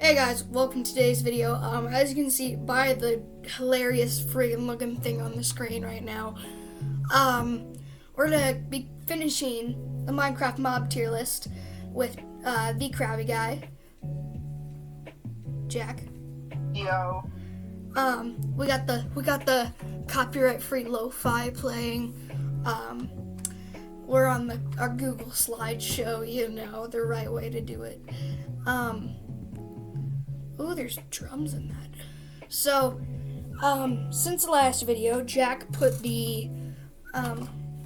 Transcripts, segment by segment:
Hey guys, welcome to today's video. As you can see by the hilarious freaking looking thing on the screen right now, we're gonna be finishing the Minecraft mob tier list with the Krabby Guy, Jack. Yo. We got the copyright-free lo-fi playing. We're on our Google slideshow, you know, the right way to do it. Oh, there's drums in that. So, since the last video, Jack put the,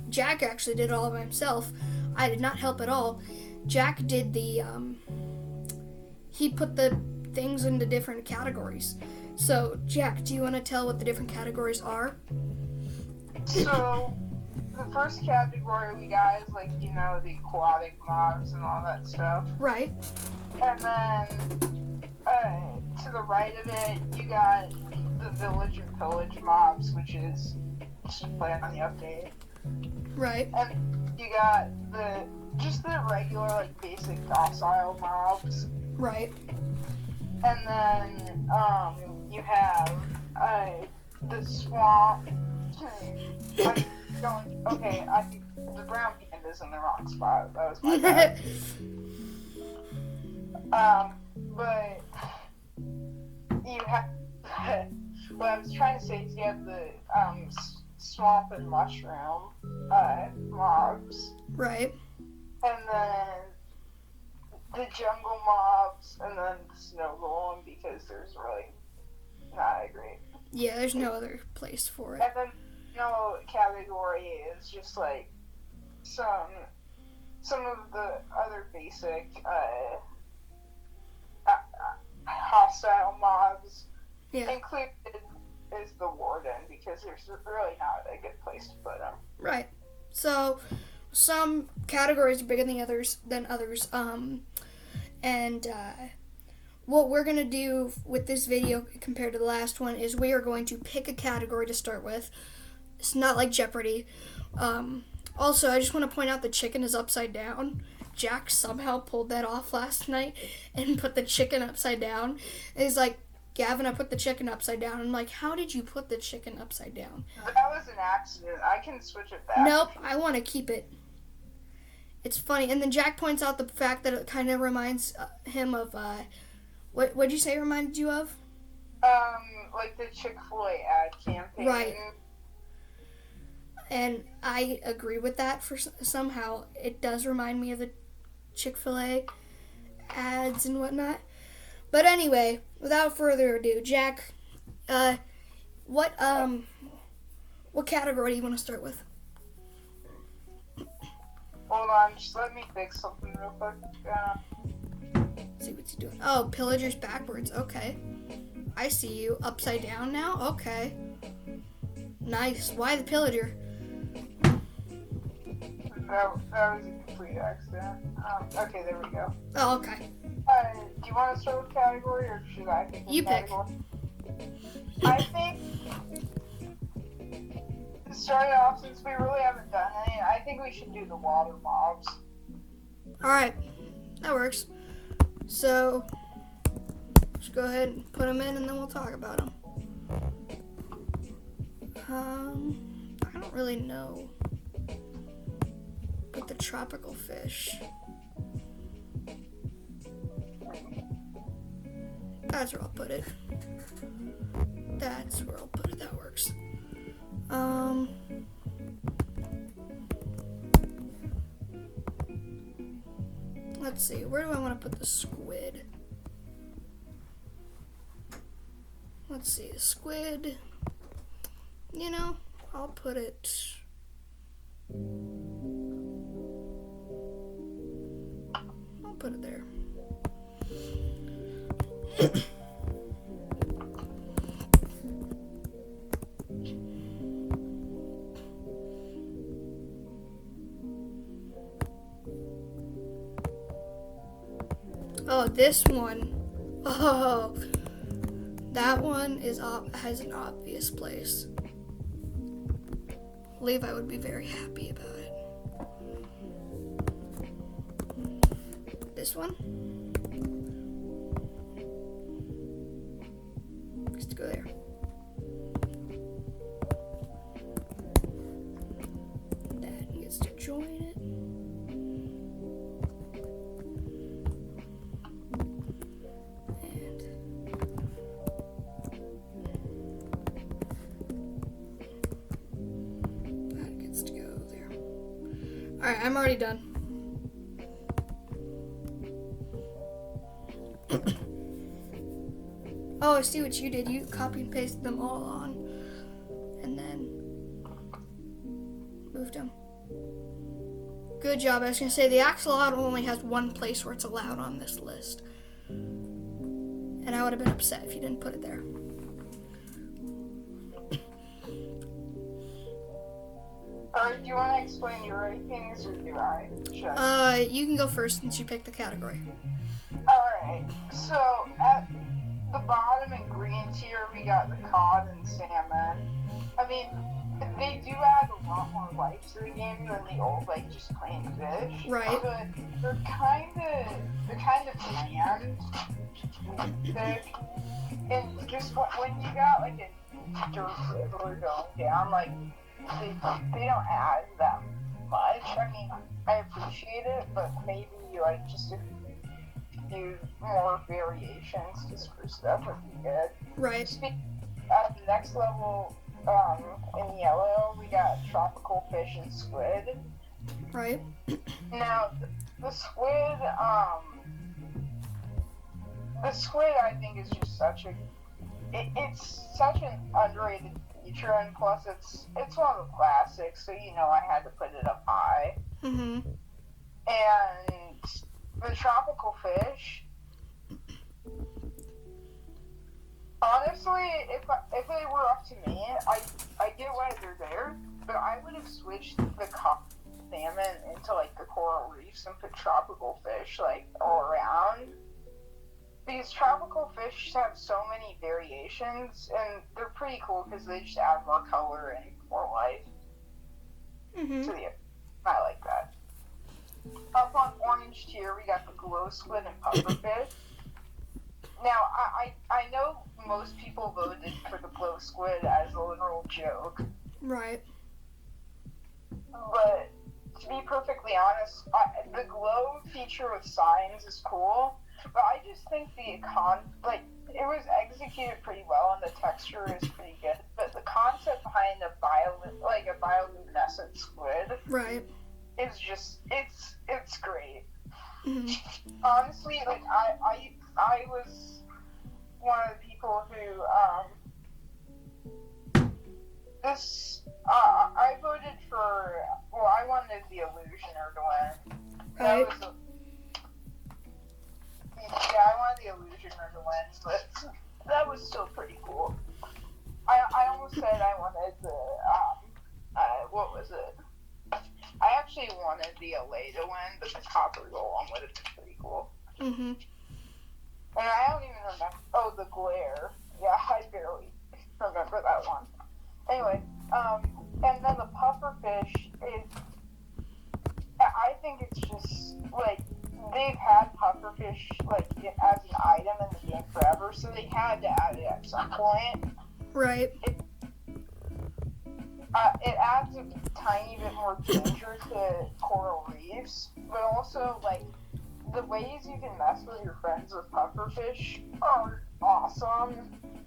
Jack actually did it all by himself. I did not help at all. Jack did the, he put the things into different categories. So, Jack, do you want to tell what the different categories are? So, the first category we got is like, you know, the aquatic mobs and all that stuff. Right. And then, to the right of it, you got the village and pillage mobs, which is just playing on the update. Right. And you got just the regular, like, basic docile mobs. Right. And then, you have, the swamp. The brown panda's in the wrong spot. That was my bad. But you have, what I was trying to say is you have the, swamp and mushroom, mobs. Right. And then the jungle mobs, and then the snow golem, because there's really not a great. Yeah, there's no other place for it. And then category is just like some of the other basic hostile mobs. Yeah. Included is the warden, because there's really not a good place to put them. Right. So some categories are bigger than others. What we're gonna do with this video compared to the last one is we are going to pick a category to start with. It's not like Jeopardy. Also, I just want to point out the chicken is upside down. Jack somehow pulled that off last night and put the chicken upside down. And he's like, Gavin, I put the chicken upside down. I'm like, how did you put the chicken upside down? That was an accident. I can switch it back. Nope, I want to keep it. It's funny. And then Jack points out the fact that it kind of reminds him of, what'd you say it reminded you of? Like the Chick-fil-A ad campaign. Right. And I agree with that. Somehow it does remind me of the Chick-fil-A ads and whatnot. But anyway, without further ado, Jack, what category do you want to start with? Hold on, just let me fix something real quick. See what you're doing. Oh, pillagers backwards. Okay. I see you. Upside down now? Okay. Nice. Why the pillager? That was a complete accident. Okay, there we go. Oh, okay. Do you want to start with category, or should I pick a You pick. category? I think, starting off, since we really haven't done any, I think we should do the water mobs. Alright. That works. So, just go ahead and put them in, and then we'll talk about them. I don't really know. Put the tropical fish. That's where I'll put it. That's where I'll put it. That works. Let's see. Where do I want to put the squid? Let's see. The squid. You know, I'll put it. I'll put it there. Oh, this one. Oh, that one has an obvious place. Levi would be very happy about it. This one. Alright, I'm already done. Oh, I see what you did. You copy and pasted them all on. And then moved them. Good job. I was going to say the axolotl only has one place where it's allowed on this list. And I would have been upset if you didn't put it there. Do you want to explain your rankings, or do I? You can go first since you picked the category. Alright, so at the bottom in green tier, we got the cod and salmon. I mean, they do add a lot more life to the game than the old, like, just plain fish. Right. But they're kind of bland. And just when you got, like, a dirt river going down, like, they don't add that much. I mean, I appreciate it, but maybe, like, just if do more variations just for stuff would be good. Right. At the next level, in yellow, we got tropical fish and squid. Right. Now, the squid I think is just such it's such an underrated feature, and plus it's one of the classics, so you know I had to put it up high. Mm-hmm. And the tropical fish, honestly, if it were up to me, I get why they're there, but I would have switched the cod salmon into like the coral reefs and put tropical fish like all around. Because tropical fish have so many variations, and they're pretty cool because they just add more color and more life Mm-hmm. to the. I like that. Up on orange tier, we got the glow squid and pufferfish. Now, I know most people voted for the glow squid as a literal joke. Right. But to be perfectly honest, the glow feature with signs is cool. But I just think it was executed pretty well, and the texture is pretty good. But the concept behind a bioluminescent squid, right, is just it's great. Mm-hmm. Honestly, like I was one of the people who I voted for. Well, I wanted the Illusioner to win. Right. I wanted the Illusioner to win, but that was still pretty cool. I almost said I wanted the what was it? I actually wanted the LA to win, but the copper golem would have been pretty cool. Mm-hmm. And I don't even remember. Oh, the glare. Yeah, I barely remember that one. Anyway, and then the pufferfish is. I think it's just like they've had pufferfish like as an item in the game forever, so they had to add it at some point. Right. It adds a tiny bit more danger to coral reefs, but also like the ways you can mess with your friends with pufferfish are awesome.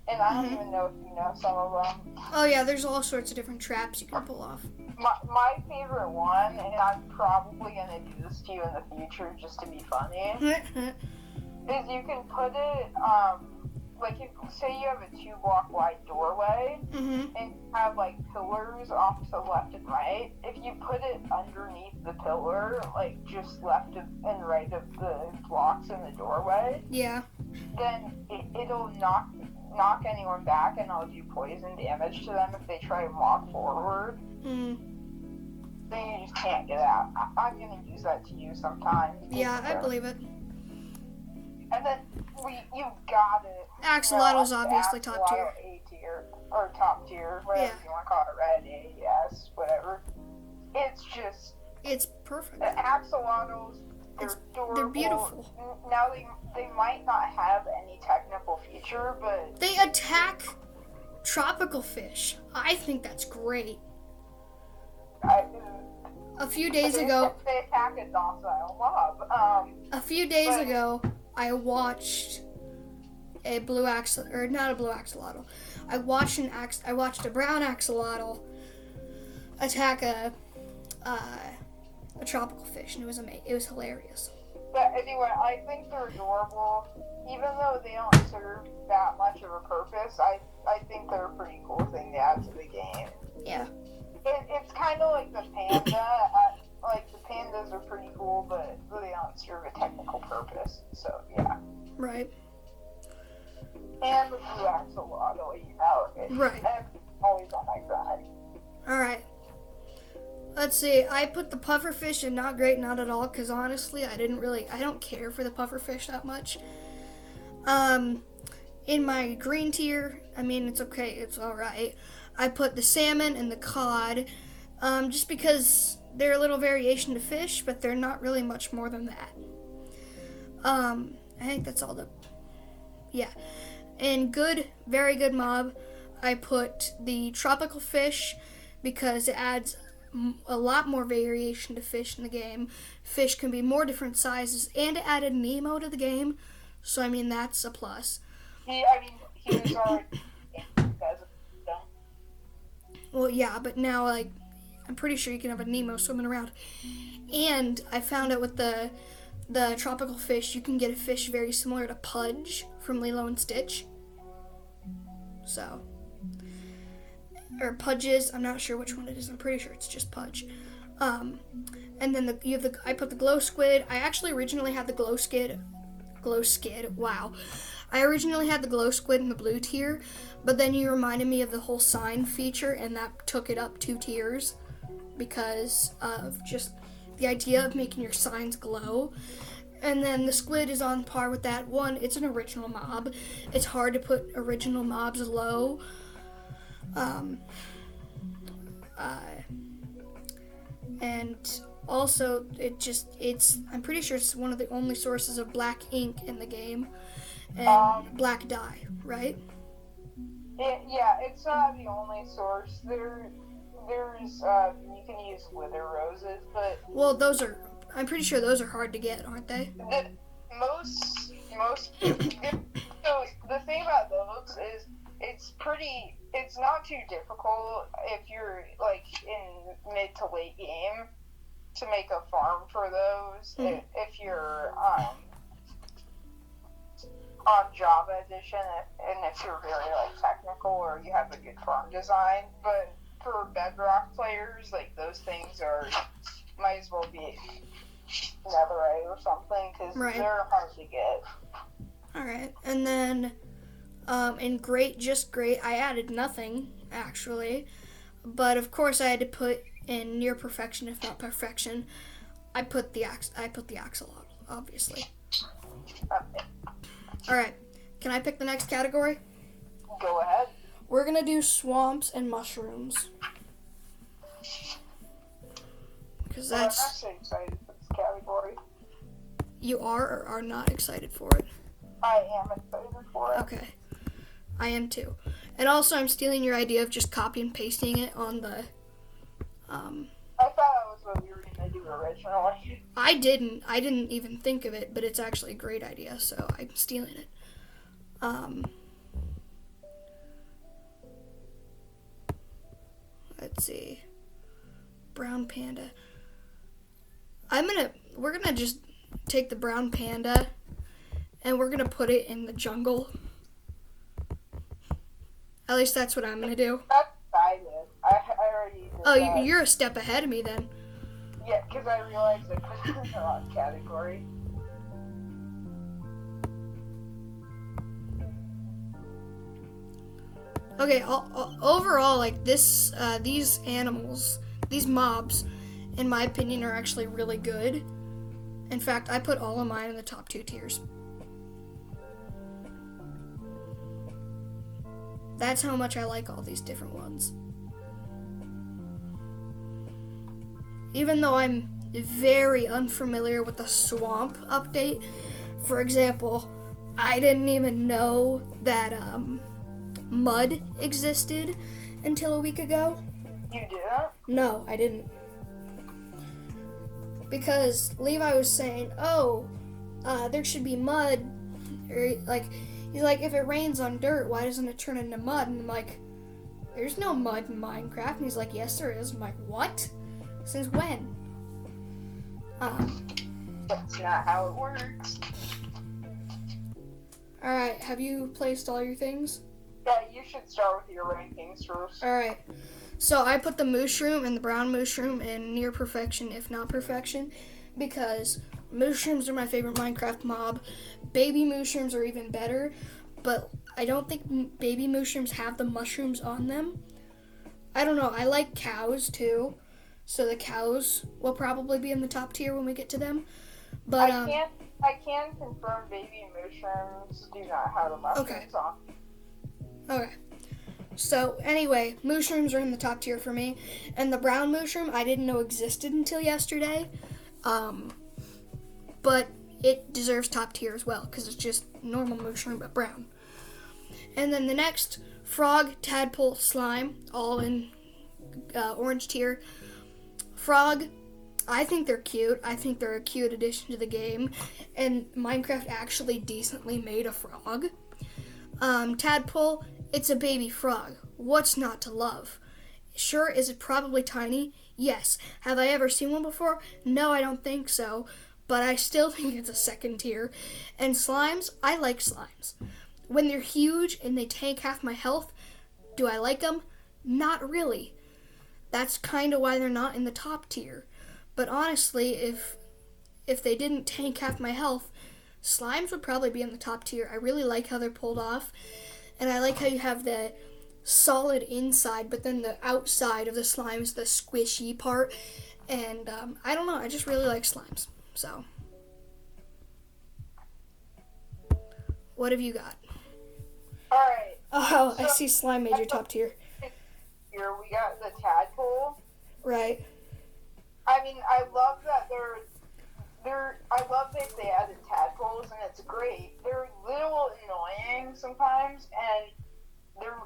And I don't even know if you know some of them. Oh yeah, there's all sorts of different traps you can pull off. My favorite one, and I'm probably gonna do this to you in the future just to be funny, is you can put it like if say you have a 2-block wide doorway Mm-hmm. and you have like pillars off to the left and right. If you put it underneath the pillar, like just left and right of the blocks in the doorway, Yeah. then it'll knock anyone back, and it'll do poison damage to them if they try to walk forward. Mm. Then you just can't get out. I'm gonna use that to you sometime. Yeah, I believe it. And then you got it. Axolotl's obviously top tier. A tier or top tier, whatever you want to call it, red, A, S, whatever. It's perfect. the axolotls. They're beautiful. Now they might not have any technical feature, but they attack tropical fish. I think that's great. A few days ago, they attack a docile mob. a few days ago, I watched a blue axolotl, or not a blue axolotl. I watched a brown axolotl attack a a tropical fish, and it was hilarious. But anyway, I think they're adorable. Even though they don't serve that much of a purpose, I think they're a pretty cool thing to add to the game. Yeah. It's kind of like the panda. Like, the pandas are pretty cool, but they don't serve a technical purpose. So, yeah. Right. And the blue axolotl, you know. Right. And always on my side. Alright. Let's see. I put the pufferfish in not great, not at all, because honestly, I don't care for the pufferfish that much. In my green tier, I mean, it's okay, it's alright. I put the salmon and the cod, just because they're a little variation to fish, but they're not really much more than that. I think that's all yeah. And good, very good mob, I put the tropical fish, because it adds a lot more variation to fish in the game. Fish can be more different sizes, and it added Nemo to the game, so I mean that's a plus. He was already Well, yeah, but now I'm pretty sure you can have a Nemo swimming around. And I found out with the tropical fish, you can get a fish very similar to Pudge from Lilo and Stitch. So. Or Pudges, I'm not sure which one it is. I'm pretty sure it's just Pudge. And then I put the glow squid. I actually originally had the glow skid. Wow. I originally had the glow squid in the blue tier, but then you reminded me of the whole sign feature, and that took it up 2 tiers because of just the idea of making your signs glow. And then the squid is on par with that. One, it's an original mob. It's hard to put original mobs low. And also I'm pretty sure it's one of the only sources of black ink in the game and black dye, right? Yeah, it's not the only source. There's you can use wither roses, but well, I'm pretty sure those are hard to get, aren't they? Most so the thing about those is it's not too difficult if you're like in mid to late game to make a farm for those. If you're on Java edition and if you're very like technical or you have a good farm design, but for Bedrock players, like those things might as well be netherite or something because they're hard to get. All right, and then in great, just great, I added nothing actually, but of course I had to put in near perfection, if not perfection. I put the axolotl, obviously. All right, can I pick the next category? Go ahead. We're gonna do swamps and mushrooms. Because that's. I'm actually excited for this category. You are or are not excited for it? I am excited for it. Okay. I am too. And also I'm stealing your idea of just copy and pasting it on the I thought that was what we were gonna do originally. I didn't even think of it, but it's actually a great idea, so I'm stealing it. Let's see. Brown panda. We're gonna just take the brown panda and we're gonna put it in the jungle. At least that's what I'm gonna do. That's what I did. I already did that. You're a step ahead of me then. Yeah, because I realized I put it in the wrong category. Okay, overall, like these animals, these mobs, in my opinion, are actually really good. In fact, I put all of mine in the top 2 tiers. That's how much I like all these different ones. Even though I'm very unfamiliar with the swamp update, for example, I didn't even know that mud existed until a week ago. You did? No, I didn't. Because Levi was saying, there should be mud. Or, he's like, if it rains on dirt, why doesn't it turn into mud? And I'm like, there's no mud in Minecraft. And he's like, yes, there is. I'm like, what? Since when? Um, That's not how it works. Alright, have you placed all your things? Yeah, you should start with your rankings first. Alright. So I put the mushroom and the brown mushroom in near perfection, if not perfection, because mushrooms are my favorite Minecraft mob. Baby mushrooms are even better, but I don't think baby mushrooms have the mushrooms on them. I don't know. I like cows too, so the cows will probably be in the top tier when we get to them. But I can confirm baby mushrooms do not have the mushrooms on. Okay. So anyway, mushrooms are in the top tier for me, and the brown mushroom I didn't know existed until yesterday, but it deserves top tier as well because it's just normal mushroom but brown. And then the next, frog, tadpole, slime, all in orange tier. Frog, I think they're cute. I think they're a cute addition to the game, and Minecraft actually decently made a frog. Tadpole, it's a baby frog. What's not to love? Sure, is it probably tiny? Yes. Have I ever seen one before? No, I don't think so, but I still think it's a second tier. And slimes, I like slimes. When they're huge and they tank half my health, do I like them? Not really. That's kind of why they're not in the top tier. But honestly, if they didn't tank half my health, slimes would probably be in the top tier. I really like how they're pulled off. And I like how you have the solid inside, but then the outside of the slime is the squishy part. And I don't know, I just really like slimes. So, what have you got? Alright. Oh, I see slime made your top tier. Here we got the tadpole. Right. I mean, I love that I love that they added tadpoles, and it's great. They're a little annoying sometimes, and they're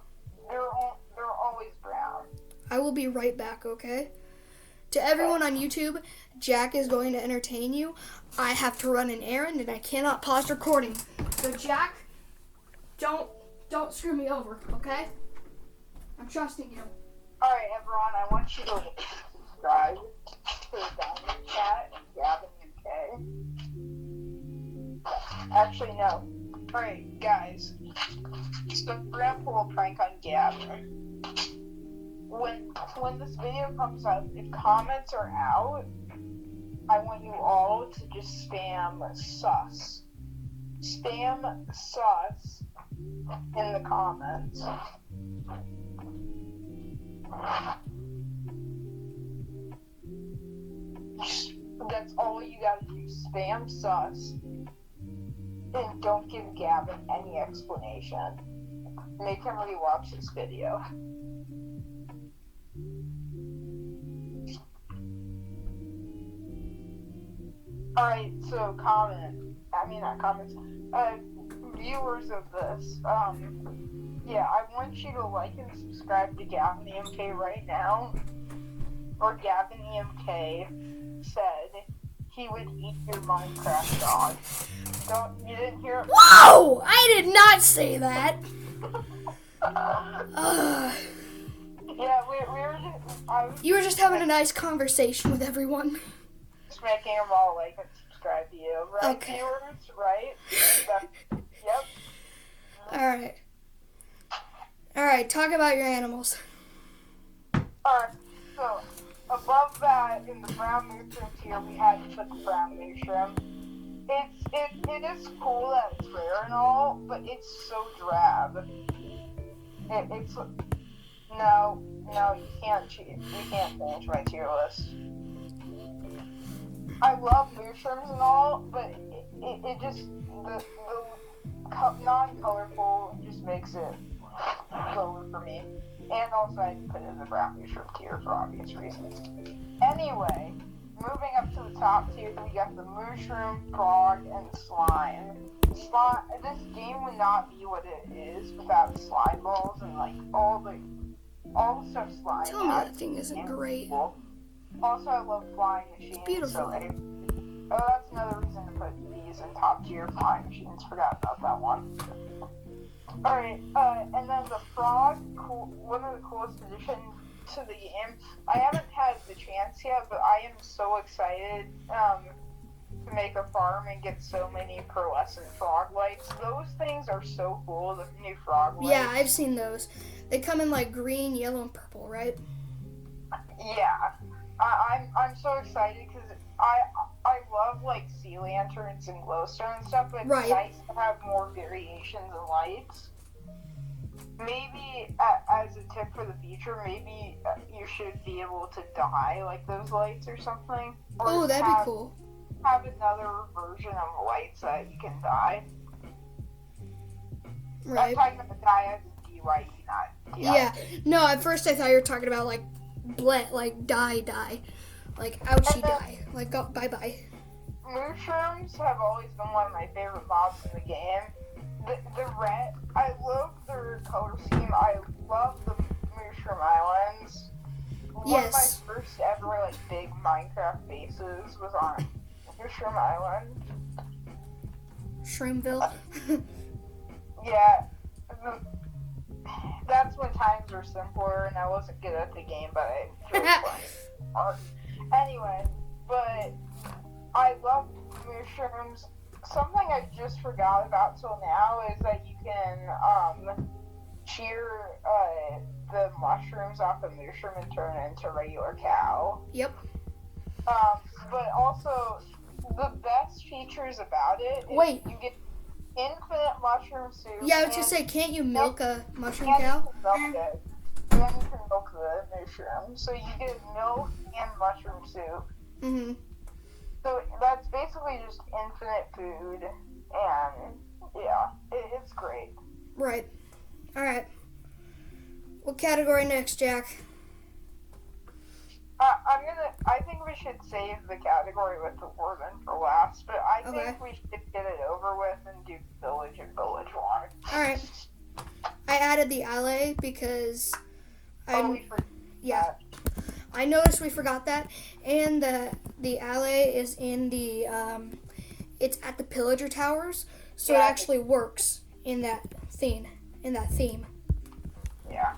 always brown. I will be right back, okay? To everyone on YouTube, Jack is going to entertain you. I have to run an errand, and I cannot pause recording. So, Jack, don't screw me over, okay? I'm trusting you. Alright, everyone, I want you to subscribe to the Diamond Chat, Gavin UK. Actually, no. Alright, guys. So we're gonna pull a prank on Gavin. When this video comes up, if comments are out, I want you all to just spam sus. Spam sus in the comments. That's all you gotta do. Spam sus. And don't give Gavin any explanation. Make him rewatch this video. Alright, so viewers of this, yeah, I want you to like and subscribe to Gavin EMK right now. Or Gavin EMK said he would eat your Minecraft dog. You didn't hear it? Whoa! I did not say that! Yeah, we were just... You were just having a nice conversation with everyone. Just making them all like and subscribe to you, right, Okay. viewers? Right? Yep. Alright, talk about your animals. Alright, so above that, in the brown mushroom tier, we had to put the brown mushroom. It is cool that it's rare and all, but it's so drab. No, you can't cheat. You can't change my tier list. I love mushrooms and all, but it just, the non-colorful just makes it lower for me. And also I put it in the brown mushroom tier for obvious reasons. Anyway, moving up to the top tier, we got the mushroom, frog, and slime. This game would not be what it is without slime balls and like all the stuff slime. Tell me that thing isn't great. Also, I love flying machines. It's beautiful. So that's another reason to put these in top tier flying machines. Forgot about that one. Alright, and then the frog, one of the coolest to the game. I haven't had the chance yet, but I am so excited to make a farm and get so many pearlescent frog lights. Those things are so cool, the new frog lights. Yeah, I've seen those. They come in like green, yellow, and purple, right? Yeah. I'm so excited because I love like sea lanterns and glowstone and stuff, but it's nice to have more variations in lights. Maybe as a tip for the future, maybe you should be able to dye like those lights or something. Or Oh, that'd be cool. Have another version of lights that you can dye. Right. I'm talking about dye as in DYE, not DIE. Yeah. No, at first I thought you were talking about like dye. Like ouchie dye. Like go bye. Mushrooms have always been one of my favorite mobs in the game. The red, I love their color scheme. I love the Mushroom Islands. One of my first ever like big Minecraft bases was on Mushroom Island. Shroomville. Yeah. That's when times were simpler and I wasn't good at the game, but I enjoyed playing. Anyway, but I love mushrooms. Something I just forgot about till now is that you can shear the mushrooms off the mushroom and turn it into regular cow. Yep. But also, the best features about it is you get infinite mushroom soup. Yeah, I was just say, can't you milk a mushroom cow? Milk it. And then you can milk the mushroom. So you get milk and mushroom soup. Mm-hmm. So that's basically just infinite food, and yeah, it's great. Right. Alright. What category next, Jack? I think we should save the category with the warden for last, but I think we should get it over with and do village and village one. Alright. I added the alley because I noticed we forgot that, and the alley is in the it's at the pillager towers, so it actually works in that theme. Yeah.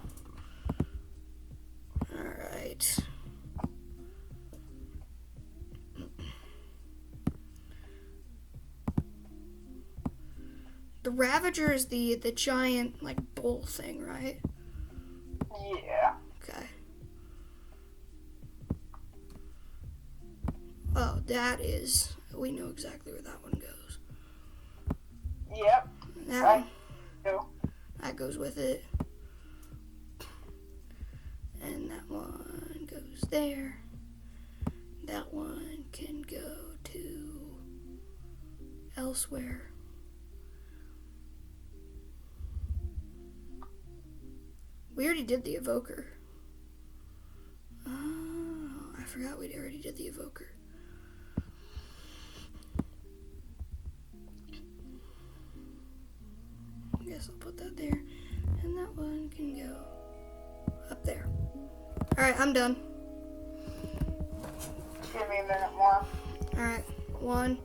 All right. The Ravager is the giant like bull thing, right? Yeah. Okay. Oh, that is. We know exactly where that one goes. Yep. That goes with it. And that one goes there. That one can go to elsewhere. We already did the evoker. Oh, I forgot we already did the evoker. I guess I'll put that there. And that one can go up there. Alright, I'm done. Give me a minute more. Alright. 1,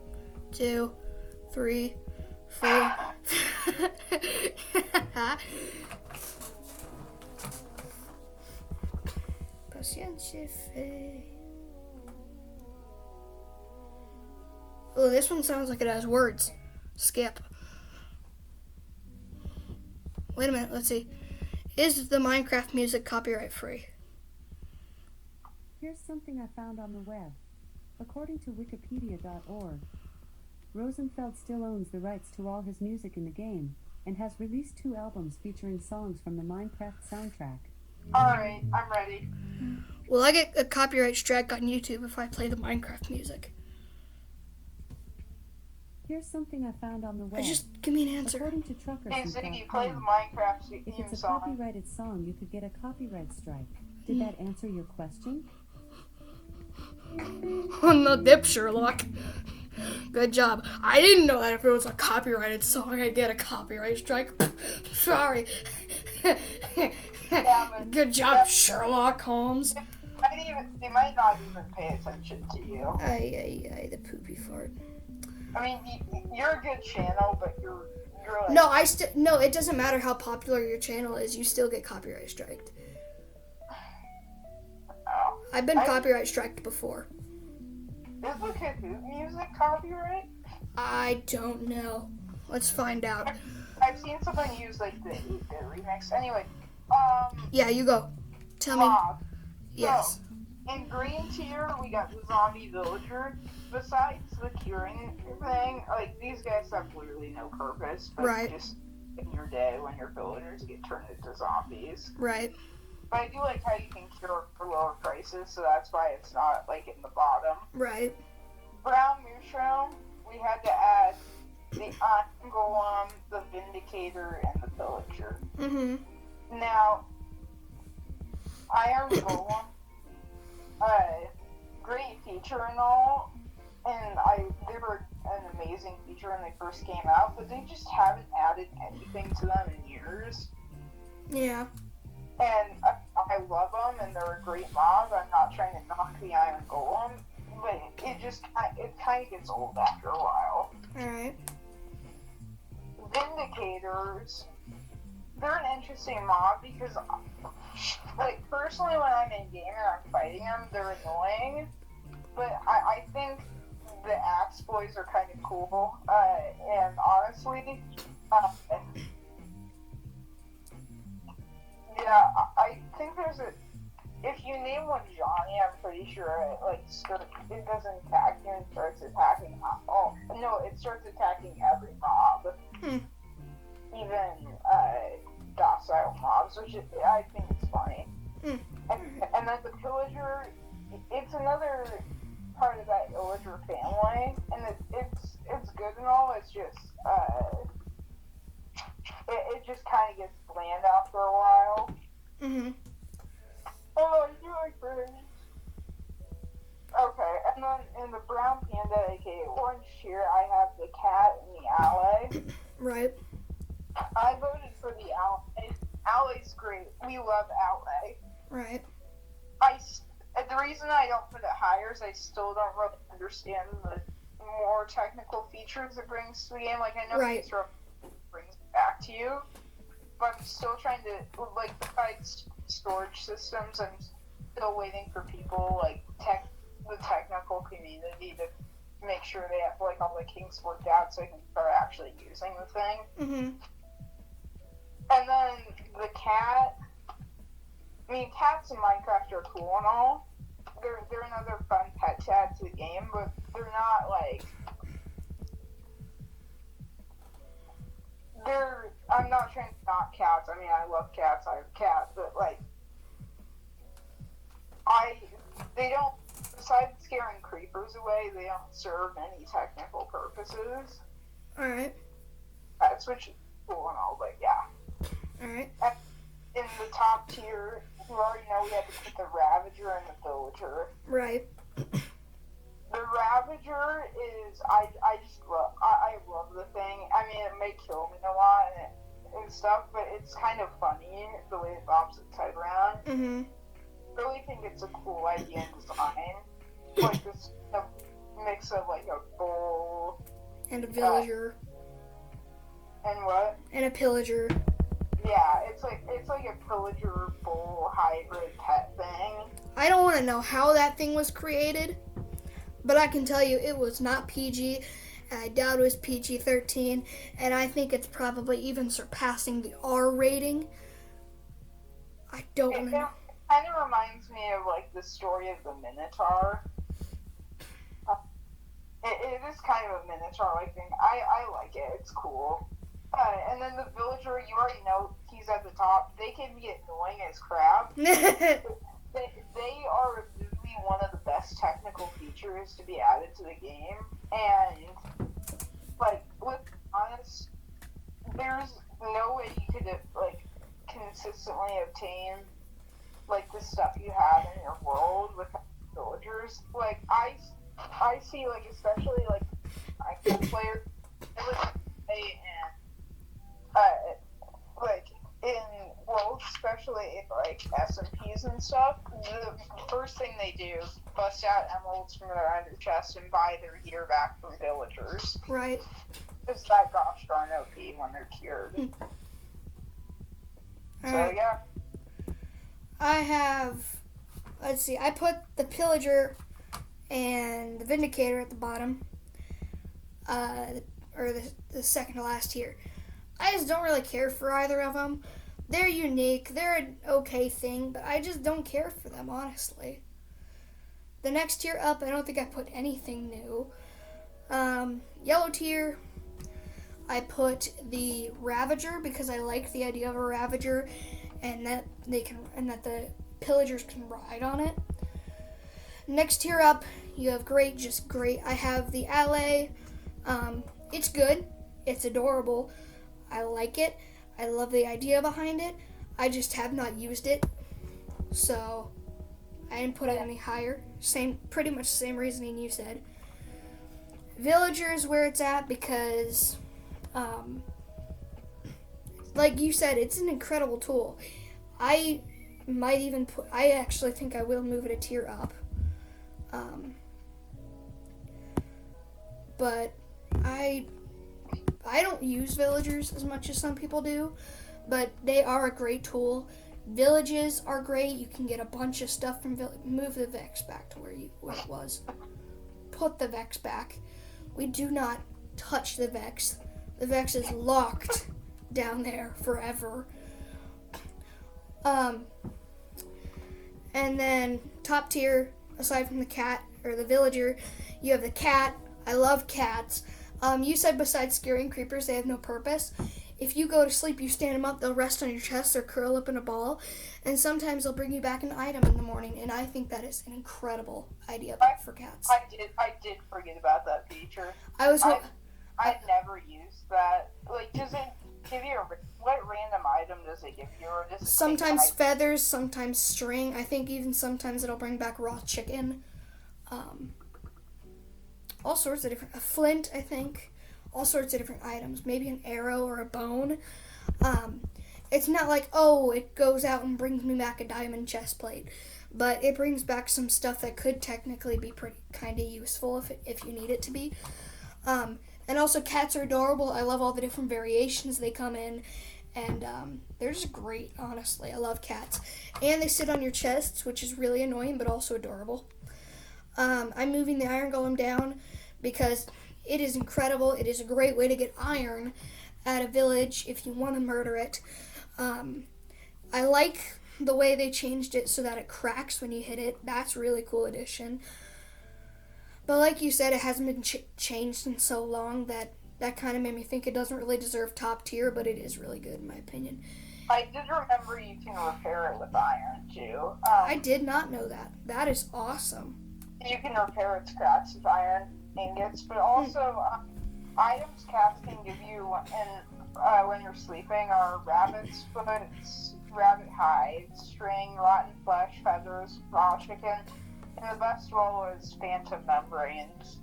2, 3, 4. Paciencia fe. Oh, this one sounds like it has words. Skip. Wait a minute, let's see. Is the Minecraft music copyright free? Here's something I found on the web. According to wikipedia.org, Rosenfeld still owns the rights to all his music in the game and has released 2 albums featuring songs from the Minecraft soundtrack. Alright, I'm ready. Will I get a copyright strike on YouTube if I play the Minecraft music? Here's something I found on the web. Just give me an answer. According to truckers.com, If you play the Minecraft theme if it's a song, copyrighted song, you could get a copyright strike. Did that answer your question? On the dip, Sherlock. Good job. I didn't know that if it was a copyrighted song, I'd get a copyright strike. Sorry. Good job, Sherlock Holmes. they might not even pay attention to you. Aye, the poopy fart. I mean, you're a good channel, but you're like... No, it doesn't matter how popular your channel is, you still get copyright striked. I've been copyright striked before. Is the Kahoot music copyright? I don't know. Let's find out. I've seen someone use like the 8-bit remix. Anyway, Yeah, you go. Tell me. mob. Yes. So, in green tier, we got the zombie villager. Besides the curing thing, like these guys have literally no purpose, but Right. just in your day when your villagers get turned into zombies. Right. But I do like how you can cure for lower prices, so that's why it's not like in the bottom. Right. Brown mushroom, we had to add the Iron Golem, the Vindicator, and the Villager. Mm-hmm. Now, Iron Golem, great feature and all, and they were an amazing feature when they first came out, but they just haven't added anything to them in years. Yeah. And I love them, and they're a great mob. I'm not trying to knock the Iron Golem, but it kind of gets old after a while. Alright. Vindicators, they're an interesting mob because, like, personally when I'm in game and I'm fighting them, they're annoying, but I think the Axe Boys are kind of cool, and honestly, yeah, I think there's if you name one Johnny, I'm pretty sure it doesn't attack you and starts attacking, it starts attacking every mob. Even docile mobs, which I think is funny. And then the Pillager, it's another part of that Illager family, and it's good and all. It's just it just kind of gets bland after a while. Mm-hmm. Oh, I do like birds. Okay, and then in the brown panda, aka orange tier, I have the cat and the ally. Right. I voted for the ally. Ally's great. We love ally. Right. The reason I don't put it higher is I still don't really understand the more technical features it brings to the game. Like, I know Right. it brings it back to you, but I'm still trying to, like, besides storage systems, I'm still waiting for people, like, the technical community to make sure they have, like, all the kinks worked out so I can start actually using the thing. Mm-hmm. And then the cat, I mean, cats in Minecraft are cool and all. They're another fun pet to add to the game, but they're not like, I'm not trying to knock cats. I mean, I love cats. I have a cat, but like, they don't, besides scaring creepers away, they don't serve any technical purposes. Alright. That's which is cool and all, but yeah. Alright. In the top tier, you already know we had to put the Ravager and the Villager. Right. The Ravager is, I love the thing. I mean, it may kill me a lot and stuff, but it's kind of funny the way it bombs its head around. Mm-hmm. I really think it's a cool idea and design. Like this mix of like a bull And a villager. And what? And a pillager. Yeah, it's like a pillager bull hybrid pet thing. I don't want to know how that thing was created, but I can tell you it was not PG, and I doubt it was PG-13, and I think it's probably even surpassing the R rating. I don't want to know. It kind of reminds me of like the story of the Minotaur. It is kind of a Minotaur-like thing. I like it. It's cool. And then the villager, you already know he's at the top. They can be annoying as crap. They are literally one of the best technical features to be added to the game. And, like, let's be honest, there's no way you could, like, consistently obtain, like, the stuff you have in your world with villagers. Like, I see, like, especially, like, players, like, in worlds, especially like SMPs and stuff, the first thing they do is bust out emeralds from their under chest and buy their gear back from villagers. Right. It's that gosh darn OP when they're cured. So, yeah. I have let's see. I put the Pillager and the Vindicator at the bottom, or the second to last tier. I just don't really care for either of them. They're unique. They're an okay thing, but I just don't care for them, honestly. The next tier up, I don't think I put anything new. Yellow tier, I put the Ravager because I like the idea of a Ravager, and that the Pillagers can ride on it. Next tier up, you have great, just great. I have the Alley. It's good. It's adorable. I like it. I love the idea behind it. I just have not used it, so I didn't put it any higher. Pretty much the same reasoning you said. Villager is where it's at because, like you said, it's an incredible tool. I actually think I will move it a tier up. But I don't use villagers as much as some people do, but they are a great tool. Villages are great. You can get a bunch of stuff from move the Vex back to where it was. Put the Vex back. We do not touch the Vex. The Vex is locked down there forever. And then top tier, aside from the cat or the villager, you have the cat. I love cats. You said besides scaring creepers, they have no purpose. If you go to sleep, you stand them up, they'll rest on your chest or curl up in a ball, and sometimes they'll bring you back an item in the morning, and I think that is an incredible idea for cats. I did forget about that feature. I've never used that. Like, does it give you what random item does it give you? Or does it sometimes feathers, sometimes string. I think even sometimes it'll bring back raw chicken. All sorts of different, a flint, I think. All sorts of different items. Maybe an arrow or a bone. It's not like, oh, it goes out and brings me back a diamond chest plate. But it brings back some stuff that could technically be pretty kind of useful if you need it to be. And also cats are adorable. I love all the different variations they come in. And they're just great, honestly. I love cats. And they sit on your chests, which is really annoying, but also adorable. I'm moving the iron golem down because it is incredible. It is a great way to get iron at a village if you want to murder it. I like the way they changed it so that it cracks when you hit it. That's a really cool addition. But like you said, it hasn't been changed in so long that kind of made me think it doesn't really deserve top tier, but it is really good in my opinion. I did remember you can repair it with iron too. I did not know that. That is awesome. You can repair its cracks with iron ingots, but also items cats can give you when you're sleeping are rabbit's foots, rabbit hides, string, rotten flesh, feathers, raw chicken, and the best one is phantom membranes.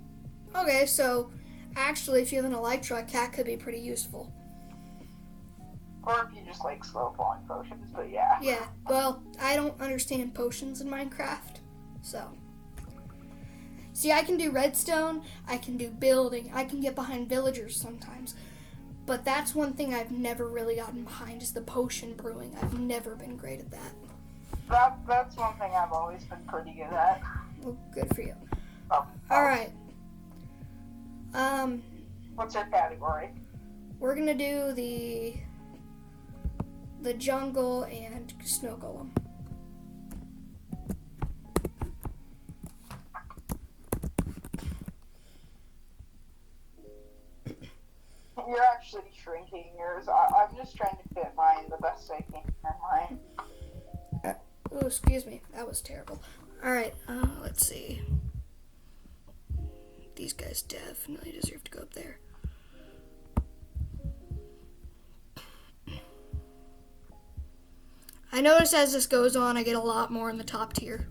Okay, so actually, if you have an Elytra, a cat could be pretty useful. Or if you just like slow falling potions, but yeah. Yeah, well, I don't understand potions in Minecraft, so. See, I can do redstone, I can do building, I can get behind villagers sometimes. But that's one thing I've never really gotten behind is the potion brewing. I've never been great at that. That's one thing I've always been pretty good at. Well, good for you. Oh, Alright. What's your category? We're gonna do the jungle and snow golem. You're actually shrinking yours. I'm just trying to fit mine the best I can in mine. Oh, excuse me. That was terrible. Alright, let's see. These guys definitely deserve to go up there. I notice as this goes on, I get a lot more in the top tier.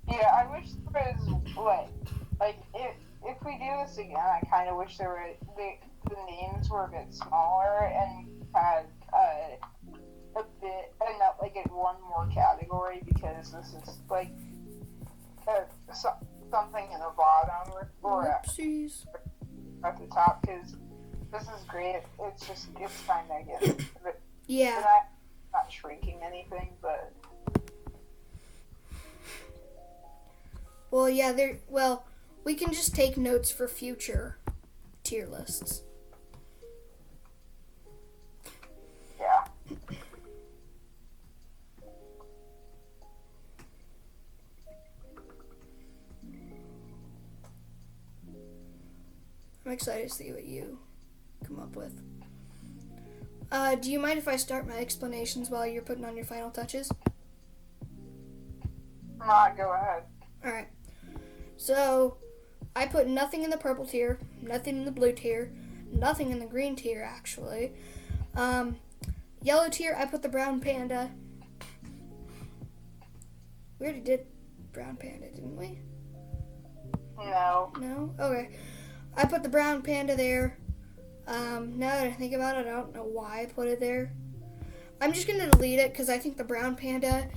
Yeah, I wish there was like if we do this again, I kind of wish there were the names were a bit smaller and had a bit and not like in one more category because this is like something in the bottom or Oopsies. at the top because this is great. It's just it's kind of getting Yeah. and I'm not not shrinking anything, but Well, yeah, we can just take notes for future tier lists. yeah. I'm excited to see what you come up with. Do you mind if I start my explanations while you're putting on your final touches? Go ahead. Alright. So, I put nothing in the purple tier, nothing in the blue tier, nothing in the green tier, actually. Yellow tier, I put the brown panda. We already did brown panda, didn't we? No. No? Okay. I put the brown panda there. Now that I think about it, I don't know why I put it there. I'm just going to delete it because I think the brown panda...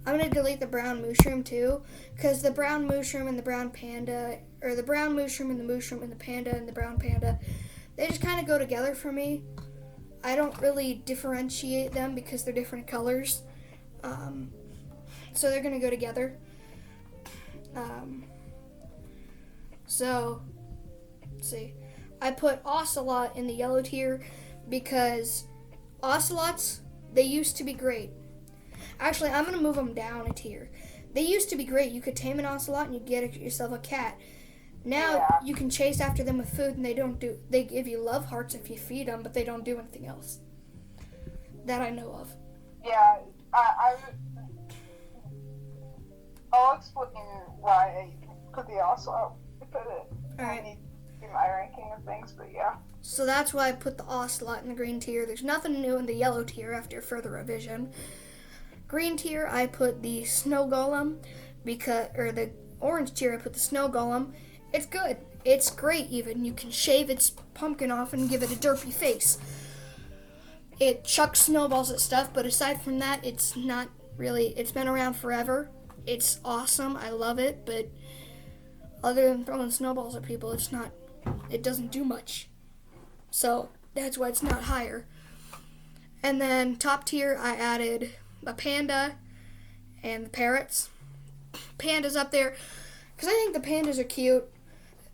I'm going to delete the brown mushroom too, because the brown mushroom and the brown panda, or the brown mushroom and the panda and the brown panda, they just kind of go together for me. I don't really differentiate them because they're different colors. So they're going to go together. So, let's see. I put Ocelot in the yellow tier because Ocelots, they used to be great. Actually, I'm going to move them down a tier. They used to be great. You could tame an ocelot and you get yourself a cat. Now you can chase after them with food and they give you love hearts if you feed them, but they don't do anything else that I know of. Yeah, I'll explain why I put the ocelot. Alright. In my ranking of things, but yeah. So that's why I put the ocelot in the green tier. There's nothing new in the yellow tier after further revision. Green tier, I put the snow golem, or the orange tier, I put the snow golem. It's good. It's great even. You can shave its pumpkin off and give it a derpy face. It chucks snowballs at stuff, but aside from that, it's not really, it's been around forever. It's awesome. I love it, but other than throwing snowballs at people, it doesn't do much. So that's why it's not higher. And then top tier, I added a panda and the parrots. Pandas up there because I think the pandas are cute.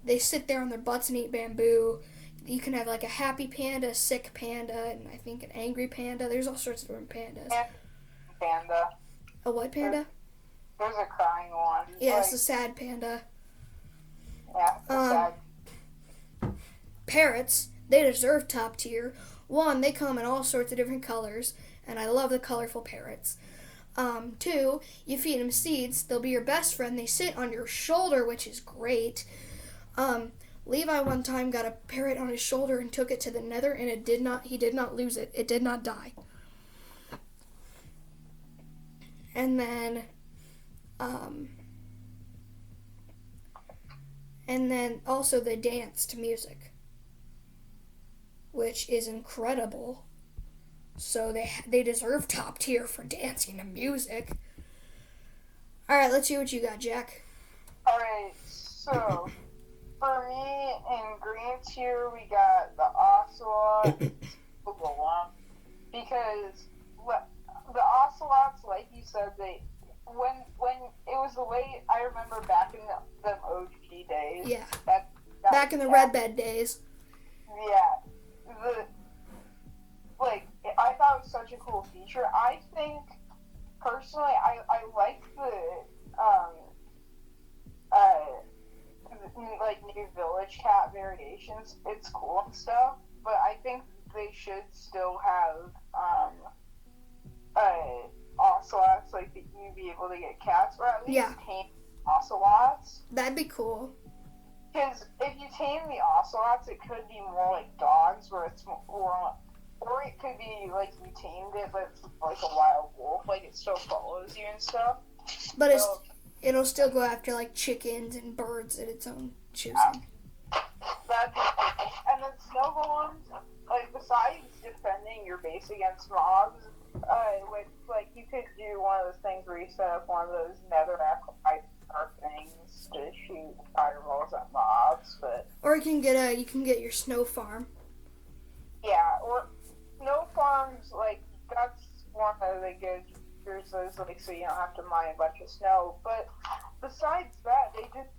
They sit there on their butts and eat bamboo. You can have like a happy panda, a sick panda, and I think an angry panda. There's all sorts of different pandas. Panda. A what panda? There's a crying one. Yeah, it's a sad panda. Yeah, sad. Parrots, they deserve top tier. One, they come in all sorts of different colors, and I love the colorful parrots. Two, you feed them seeds, they'll be your best friend. They sit on your shoulder, which is great. Levi one time got a parrot on his shoulder and took it to the nether, and he did not lose it. It did not die. And then also they dance to music, which is incredible. So they deserve top tier for dancing to music. Alright, let's see what you got, Jack. Alright, so for me in green tier we got the ocelot, the golem, because the ocelots, like you said, when it was the way I remember back in the OG days. Yeah. Back in the red bed days. Yeah. I thought it was such a cool feature. I think, personally, I like new village cat variations. It's cool and stuff, but I think they should still have, ocelots, like, that you'd be able to get cats, or at least tame ocelots. That'd be cool. Because if you tame the ocelots, it could be more like dogs, where it's more, or it could be like you tamed it, but it's like a wild wolf, like it still follows you and stuff. But it'll still go after like chickens and birds at its own choosing. And then snow golems, like besides defending your base against mobs, you could do one of those things where you set up one of those netherrack things to shoot fireballs at mobs, or you can get your snow farm. Yeah, or snow farms, like, that's one of the good features is like so you don't have to mine a bunch of snow. But besides that, they just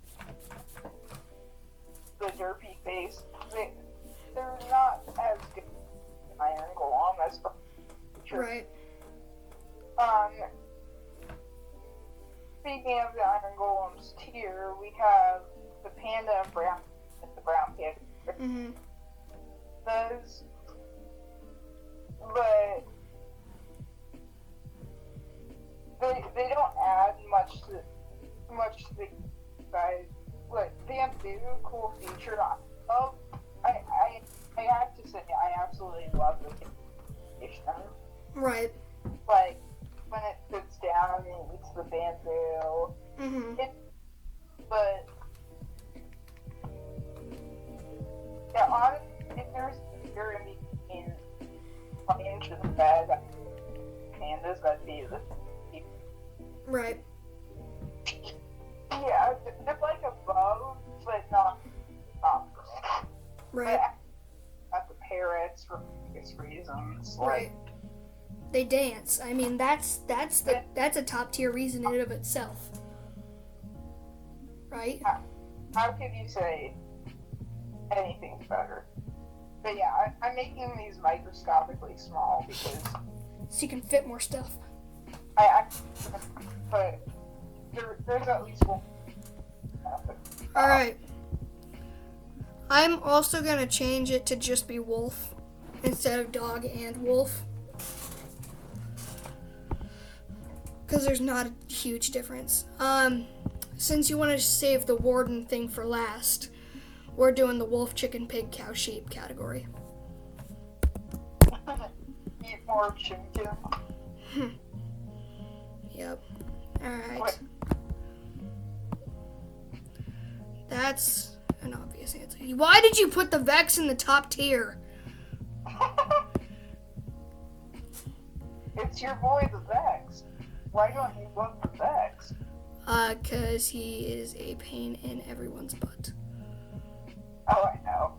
the derpy face. They're not as good as Iron Golem as true. Right. Speaking of the Iron Golems tier, we have the panda and the brown pig. Mm-hmm. Those, but they don't add much to the guys. But they have to do a cool feature. I have to say I absolutely love the animation. Right. Like when it sits down and eats the bamboo. Mm-hmm. But yeah, honestly, if there's you're gonna be into the bed pandas, that'd be the Right. yeah, they're like above, but not top. Right. At the parrots for various reasons. Right. They dance. I mean, that's a top tier reason in and of itself. Right? How could you say anything's better? But yeah, I'm making these microscopically small because So you can fit more stuff. but there's at least one. Alright. I'm also going to change it to just be wolf instead of dog and wolf. Because there's not a huge difference. Since you want to save the warden thing for last, we're doing the wolf, chicken, pig, cow, sheep category. Eat more chicken. Yep. Alright. That's an obvious answer. Why did you put the Vex in the top tier? It's your boy the Vex. Why don't you love the Vex? 'Cause he is a pain in everyone's butt. Oh, I know.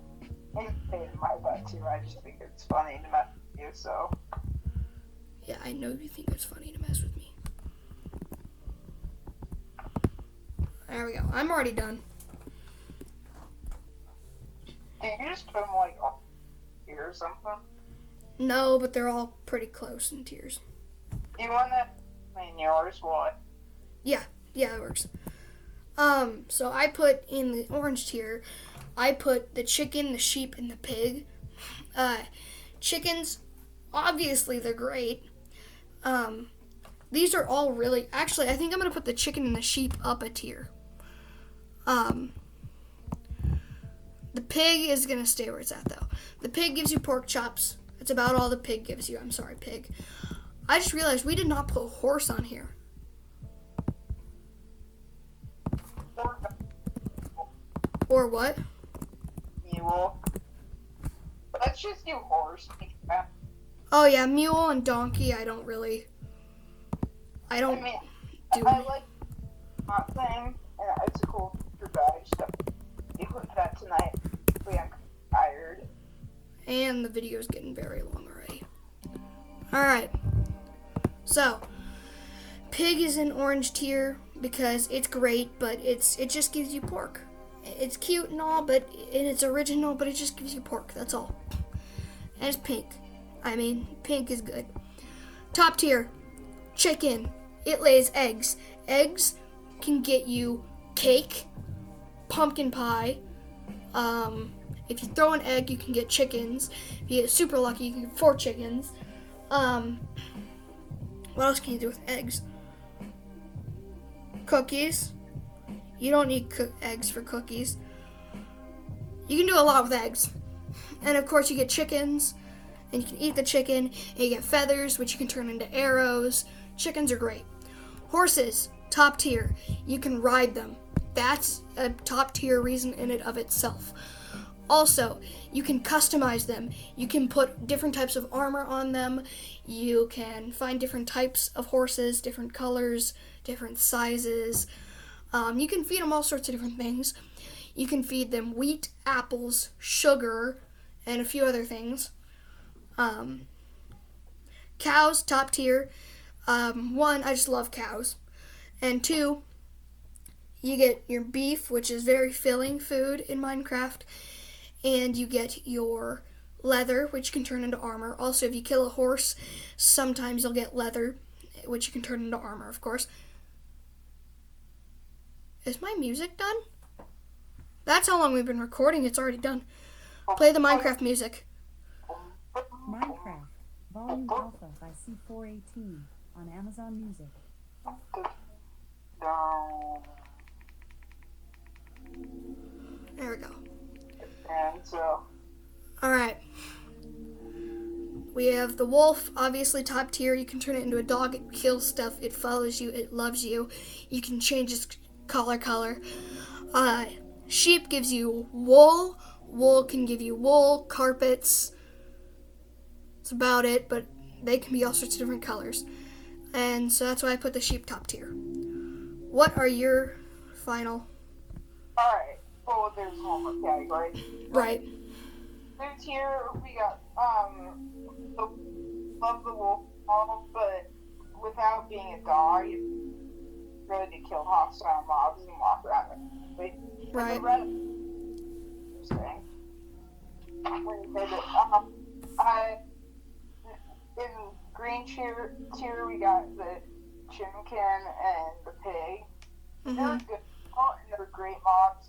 He's a pain in my butt too. I just think it's funny to mess with you, so. Yeah, I know you think it's funny to mess with me. There we go. I'm already done. Did you just put them like on here or something? No, but they're all pretty close in tiers. You want to explain yours? What? Yeah, it works. So I put in the orange tier, I put the chicken, the sheep, and the pig. Chickens, obviously they're great. These are all really, actually, I think I'm going to put the chicken and the sheep up a tier. The pig is going to stay where it's at, though. The pig gives you pork chops. That's about all the pig gives you. I'm sorry, pig. I just realized we did not put horse on here. Or what? Mule. Let's just do horse. Oh, yeah, mule and donkey, I don't I mean, do. I like that thing, and it's a cool feature, but I just don't do that tonight. I'm tired. And the video's getting very long already. Alright. So, pig is in orange tier because it's great, but it just gives you pork. It's cute and all, and it's original, but it just gives you pork, that's all. And it's pink. I mean, pink is good. Top tier, chicken. It lays eggs. Eggs can get you cake, pumpkin pie. If you throw an egg, you can get chickens. If you get super lucky, you can get 4 chickens. What else can you do with eggs? Cookies. You don't need eggs for cookies. You can do a lot with eggs. And of course you get chickens, and you can eat the chicken, and you get feathers, which you can turn into arrows. Chickens are great. Horses, top tier. You can ride them. That's a top tier reason in and of itself. Also, you can customize them. You can put different types of armor on them. You can find different types of horses, different colors, different sizes. You can feed them all sorts of different things. You can feed them wheat, apples, sugar, and a few other things. Cows, top tier. One, I just love cows. And two, you get your beef, which is very filling food in Minecraft. And you get your leather, which you can turn into armor. Also, if you kill a horse, sometimes you'll get leather, which you can turn into armor, of course. Is my music done? That's how long we've been recording. It's already done. Play the Minecraft music. Minecraft, Volume Alpha by C418 on Amazon Music. There we go. And so, Alright. We have the wolf, obviously top tier. You can turn it into a dog. It kills stuff. It follows you. It loves you. You can change its color. Sheep gives you wool. Wool can give you wool, carpets. That's about it, but they can be all sorts of different colors. And so that's why I put the sheep top tier. What are your final? alright. Well, there's one more category. Right. Third tier, we got, love the wolf model, but without being a dog, it's really to kill hostile mobs and walk around it. Right. Interesting. When you say that, in green tier, we got the chimkin and the pig. They're good, and they're great mobs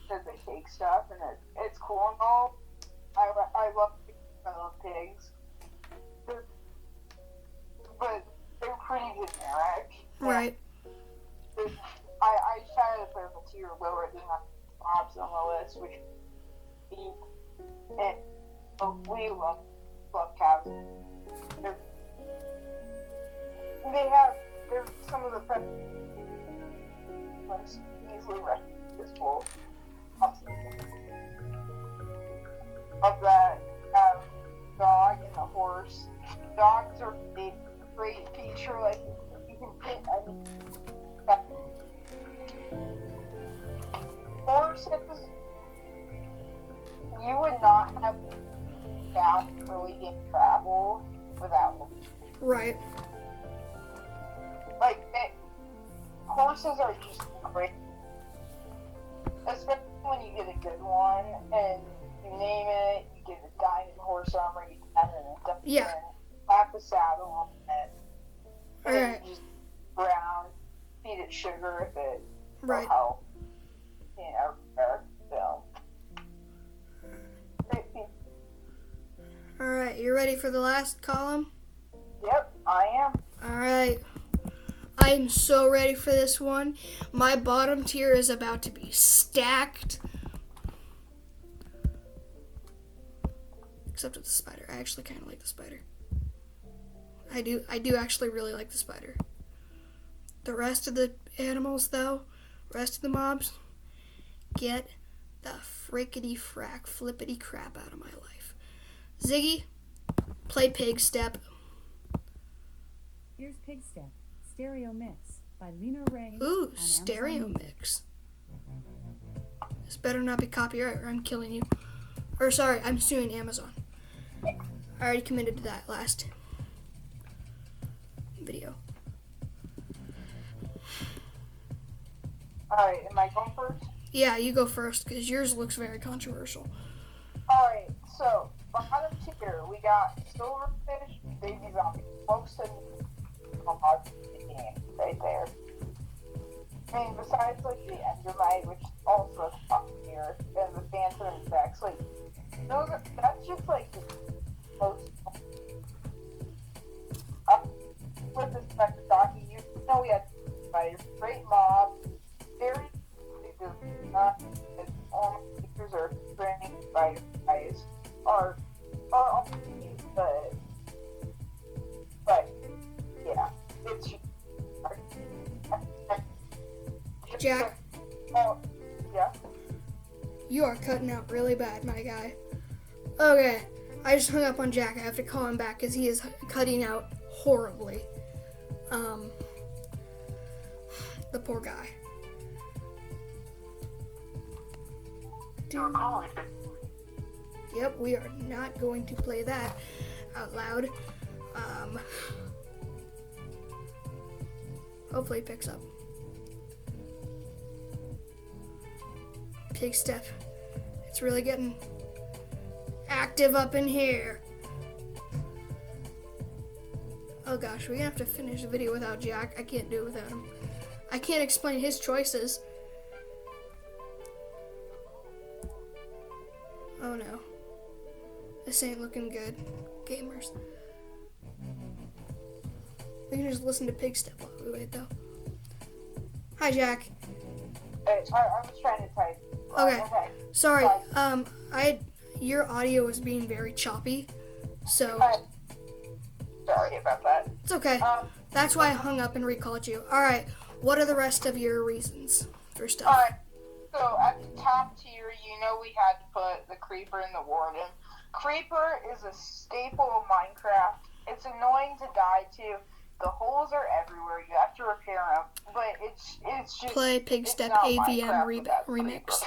because they take stuff, and it's cool and all. I love pigs, but they're pretty generic. Right. I decided to put them a tier lower than the mobs on the list, which and we love cows. They're some of the most easily recognizable of that dog and the horse. Dogs are a great feature, like you can fit horses, you would not have that really in travel without them. Right. Like, horses are just great. Especially when you get a good one and you name it, you get a diamond horse armor, you have it in a slap the saddle on it. And then you just brown, feed it sugar if it will help. You know, so. Alright, you ready for the last column? Yep, I am. Alright. I'm so ready for this one. My bottom tier is about to be stacked. Except with the spider. I actually kind of like the spider. I do actually really like the spider. The rest of the animals, though, rest of the mobs, get the frickety frack flippity crap out of my life. Ziggy, play Pig Step. Here's Pig Step, Stereo Mix by Lena Ray. Ooh, on stereo Amazon Music. mix. This better not be copyright or I'm killing you. Or sorry, I'm suing Amazon. I already committed to that last video. Alright, am I going first? Yeah, you go first because yours looks very controversial. Alright, so, bottom tier, we got Silverfish, Baby Zombie, most of the game right there. I mean, besides, like, the Endermite, which also is top tier, and the Phantom Effects, like, that's just, like, the most, with this Spectre Donkey, you know we had spiders, great mob, very, all features are training spider guys are all but yeah, it's Jack, oh yeah. you are cutting out really bad, my guy. Okay, I just hung up on Jack. I have to call him back because he is cutting out horribly. The poor guy. Yep, we are not going to play that out loud. Hopefully it picks up. Pig step. It's really getting active up in here. Oh gosh, we're gonna have to finish the video without Jack. I can't do it without him. I can't explain his choices. Oh no. This ain't looking good, gamers. We can just listen to Pig Step while we wait though. Hi Jack. Hey, I was trying to type. Okay. Sorry. Your audio was being very choppy, so Sorry about that. it's okay. That's why I hung up and recalled you. All right. What are the rest of your reasons for stuff? Alright, so at the top tier, we had to put the Creeper and the Warden. Creeper is a staple of Minecraft. It's annoying to die to. The holes are everywhere. You have to repair them. But it's just... Play Pig Step AVM remix.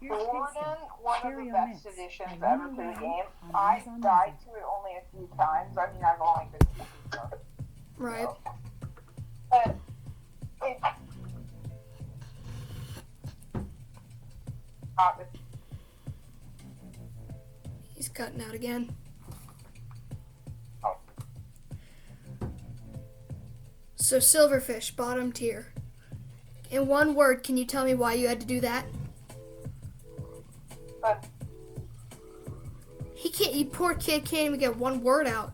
The Warden, one of the best additions ever to the game. I died to it only a few times. I mean, I've only been... Right. But He's cutting out again. So Silverfish, bottom tier. In one word, can you tell me why you had to do that? You poor kid can't even get one word out.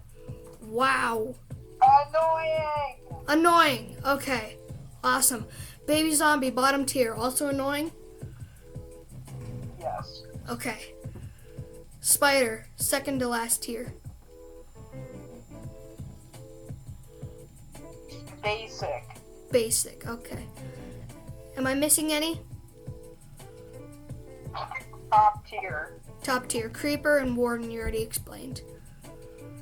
Wow. Annoying! Annoying. Okay. Awesome. Baby Zombie, bottom tier. Also annoying? Yes. Okay. Spider, second to last tier. Basic. Basic. Okay. Am I missing any? Top tier. Top tier. Creeper and Warden, you already explained.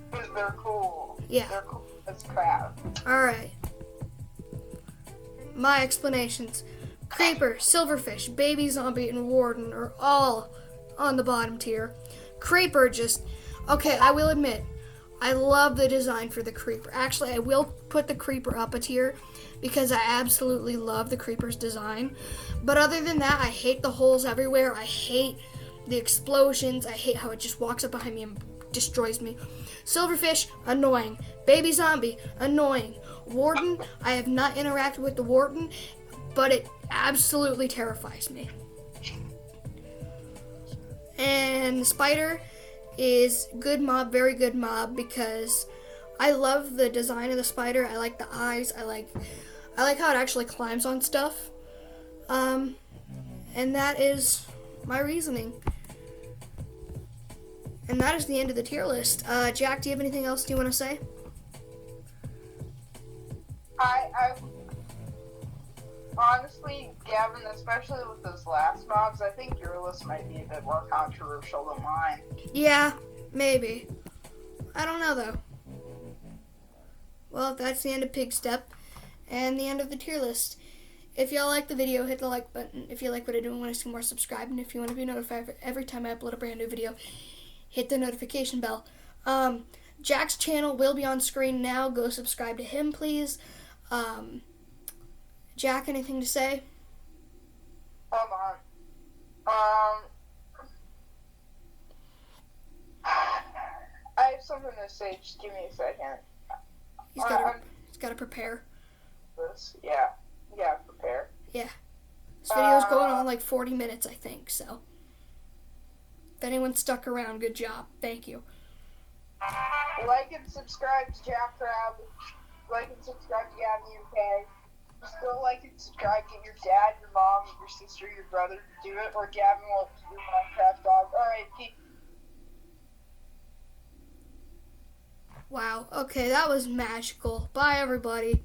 Because they're cool. Yeah. They're cool as crap. Alright. My explanations. Creeper, Silverfish, Baby Zombie, and Warden are all on the bottom tier. Creeper just... Okay, I will admit, I love the design for the Creeper. Actually, I will put the Creeper up a tier because I absolutely love the Creeper's design. But other than that, I hate the holes everywhere. I hate the explosions. I hate how it just walks up behind me and destroys me. Silverfish, annoying. Baby Zombie, annoying. Warden, I have not interacted with the Warden, but it absolutely terrifies me. And Spider is good mob, very good mob, because I love the design of the spider. I like the eyes. I like how it actually climbs on stuff. And that is my reasoning. And that is the end of the tier list. Jack, do you have anything else you want to say? I honestly, Gavin, especially with those last mobs, I think your list might be a bit more controversial than mine. Yeah, maybe. I don't know though. Well, that's the end of Pig Step and the end of the tier list. If y'all like the video, hit the like button. If you like what I do and want to see more, subscribe. And if you want to be notified every time I upload a brand new video, hit the notification bell. Jack's channel will be on screen now. Go subscribe to him, please. Jack, anything to say? Hold on. I have something to say. Just give me a second. He's got to prepare. Yeah, prepare. Yeah. This video's going on like 40 minutes, I think, so. If anyone stuck around, good job. Thank you. Like and subscribe to Jack Crab. Like and subscribe to Gavin UK. Just go like and subscribe. Get your dad, your mom, your sister, your brother to do it, or Gavin will do Minecraft dog. Alright, peace. Wow. Okay, that was magical. Bye, everybody.